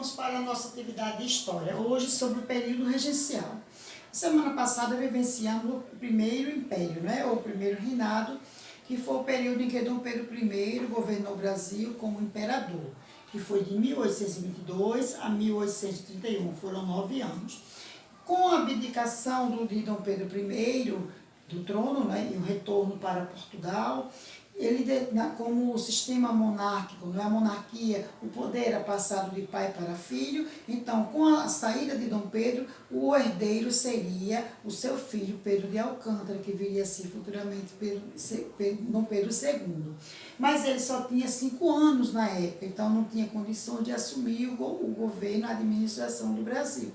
vamos para a nossa atividade de história, hoje sobre o período regencial. Semana passada vivenciamos o primeiro império, né, ou o primeiro reinado, que foi o período em que Dom Pedro I governou o Brasil como imperador, que foi de 1822 a 1831, foram 9 anos. Com a abdicação de Dom Pedro I do trono, né, e o retorno para Portugal, ele, como o sistema monárquico, não é a monarquia, o poder era passado de pai para filho, então com a saída de Dom Pedro, o herdeiro seria o seu filho, Pedro de Alcântara, que viria a ser futuramente Dom Pedro II. Mas ele só tinha 5 anos na época, então não tinha condições de assumir o governo, a administração do Brasil.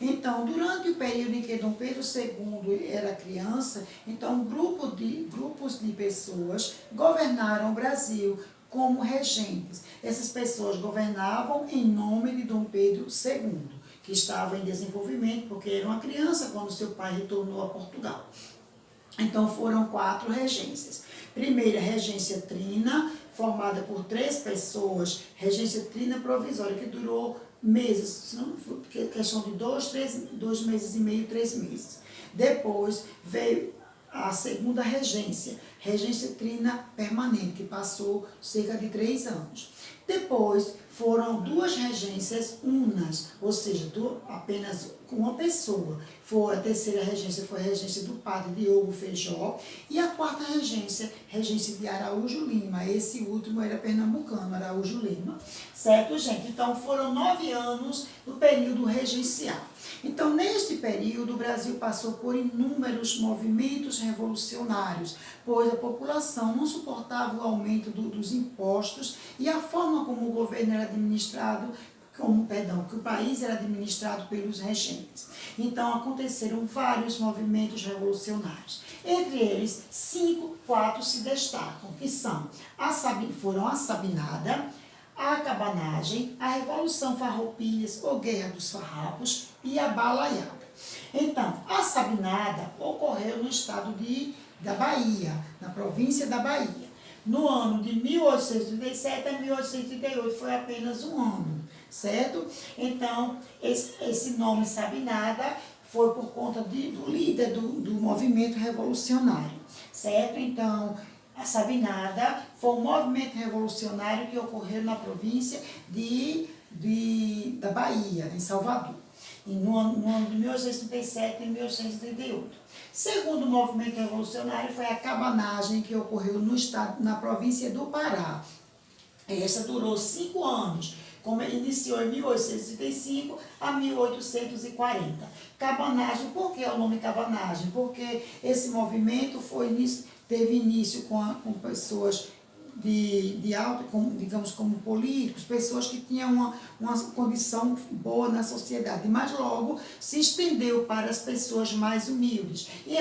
Então, durante o período em que Dom Pedro II era criança, então grupos de pessoas governaram o Brasil como regentes. Essas pessoas governavam em nome de Dom Pedro II, que estava em desenvolvimento, porque era uma criança quando seu pai retornou a Portugal. Então, foram 4 regências. Primeira, regência trina, formada por 3 pessoas, regência trina provisória, que durou meses, questão de 2 meses e meio, 3 meses. Depois veio a segunda regência trina permanente, que passou cerca de 3 anos. Depois foram 2 regências unas, ou seja, apenas uma pessoa. A terceira regência foi a regência do padre Diogo Feijó, e a 4ª regência de Araújo Lima. Esse último era pernambucano, Araújo Lima. Certo, gente? Então, foram 9 anos do período regencial. Então, neste período, o Brasil passou por inúmeros movimentos revolucionários, pois a população não suportava o aumento dos impostos e a forma como o governo era administrado, que o país era administrado pelos regentes. Então, aconteceram vários movimentos revolucionários. Entre eles, 4 se destacam, que foram a Sabinada, a Cabanagem, a Revolução Farroupilhas ou Guerra dos Farrapos e a Balaiada. Então, a Sabinada ocorreu no estado da Bahia, na província da Bahia. No ano de 1837 a 1838, foi apenas um ano, certo? Então, esse nome Sabinada foi por conta do líder do movimento revolucionário, certo? Então, a Sabinada foi um movimento revolucionário que ocorreu na província da Bahia, em Salvador, no ano de 1837 e 1838. Segundo movimento revolucionário foi a Cabanagem, que ocorreu na província do Pará. Essa durou 5 anos, iniciou em 1835 a 1840. Cabanagem, por que o nome Cabanagem? Porque esse movimento teve início com pessoas de alto, digamos, como políticos, pessoas que tinham uma condição boa na sociedade, mas logo se estendeu para as pessoas mais humildes. E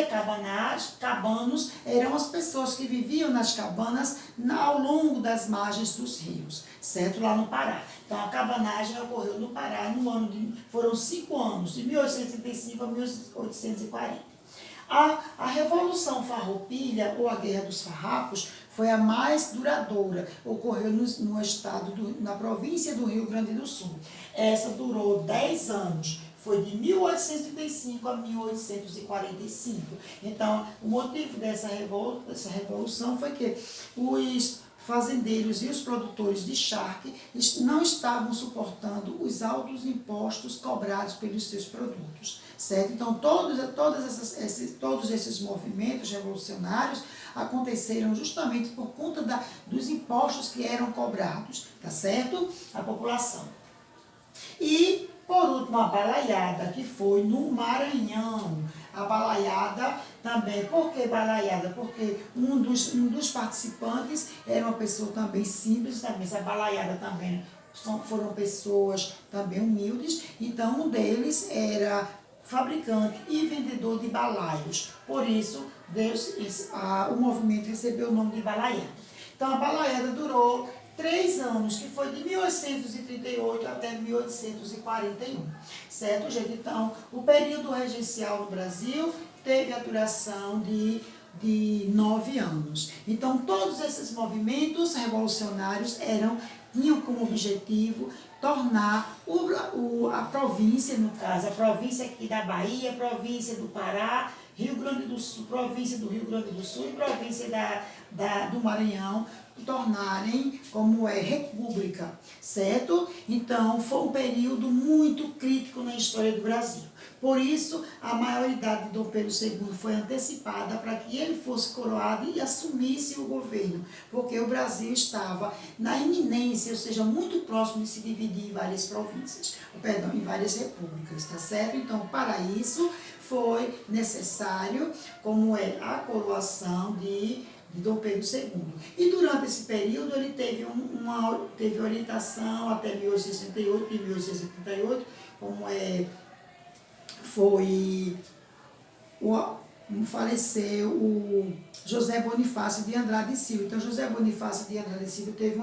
cabanos eram as pessoas que viviam nas cabanas ao longo das margens dos rios, certo? Lá no Pará. Então, a cabanagem ocorreu no Pará foram 5 anos, de 1835 a 1840. A Revolução Farroupilha, ou a Guerra dos Farrapos, foi a mais duradoura, ocorreu no estado, na província do Rio Grande do Sul. Essa durou 10 anos, foi de 1835 a 1845. Então, o motivo dessa revolução foi que os fazendeiros e os produtores de charque não estavam suportando os altos impostos cobrados pelos seus produtos, certo? Então, todos esses movimentos revolucionários aconteceram justamente por conta dos impostos que eram cobrados, tá certo? A população. E, por último, a Balaiada, que foi no Maranhão. A Balaiada também. Por que Balaiada? Porque um dos participantes era uma pessoa também simples, também. A Balaiada também foram pessoas também humildes, então um deles era fabricante e vendedor de balaios. Por isso, o movimento recebeu o nome de Balaiada. Então, a Balaiada durou 3 anos, que foi de 1838 até 1841, certo, gente? Então, o período regencial no Brasil teve a duração de 9 anos. Então, todos esses movimentos revolucionários tinham como objetivo tornar o a província, no caso, a província aqui da Bahia, província do Pará, Rio Grande do Sul, província do Rio Grande do Sul e província do Maranhão, tornarem como república, certo? Então, foi um período muito crítico na história do Brasil. Por isso, a maioridade de Dom Pedro II foi antecipada para que ele fosse coroado e assumisse o governo, porque o Brasil estava na iminência, ou seja, muito próximo de se dividir em várias províncias, perdão, em várias repúblicas, tá certo? Então, para isso, foi necessário, como é a coroação de Dom Pedro II. E durante esse período ele teve orientação até 1868 e 1878, como faleceu o José Bonifácio de Andrade e Silva. Então, José Bonifácio de Andrade e Silva teve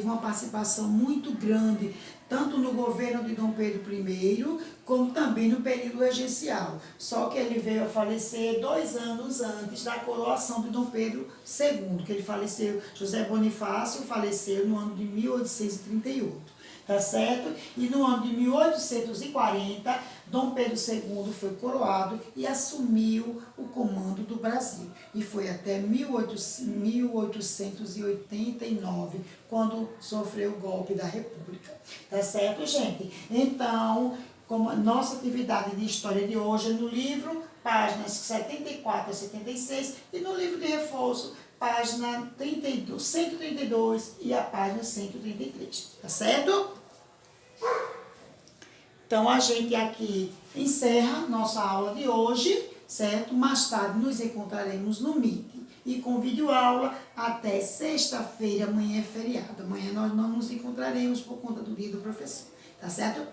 uma participação muito grande, tanto no governo de Dom Pedro I, como também no período regencial. Só que ele veio a falecer 2 anos antes da coroação de Dom Pedro II, que ele faleceu, José Bonifácio faleceu no ano de 1838. Tá certo? E no ano de 1840, Dom Pedro II foi coroado e assumiu o comando do Brasil. E foi até 1889, quando sofreu o golpe da República. Tá certo, gente? Então, como a nossa atividade de história de hoje é no livro, páginas 74 a 76, e no livro de reforço, página 132 e a página 133, tá certo? Então, a gente aqui encerra nossa aula de hoje, certo? Mais tarde nos encontraremos no Meet e com videoaula até sexta-feira, amanhã é feriado. Amanhã nós não nos encontraremos por conta do dia do professor, tá certo?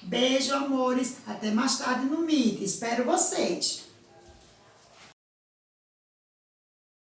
Beijo, amores, até mais tarde no Meet, espero vocês!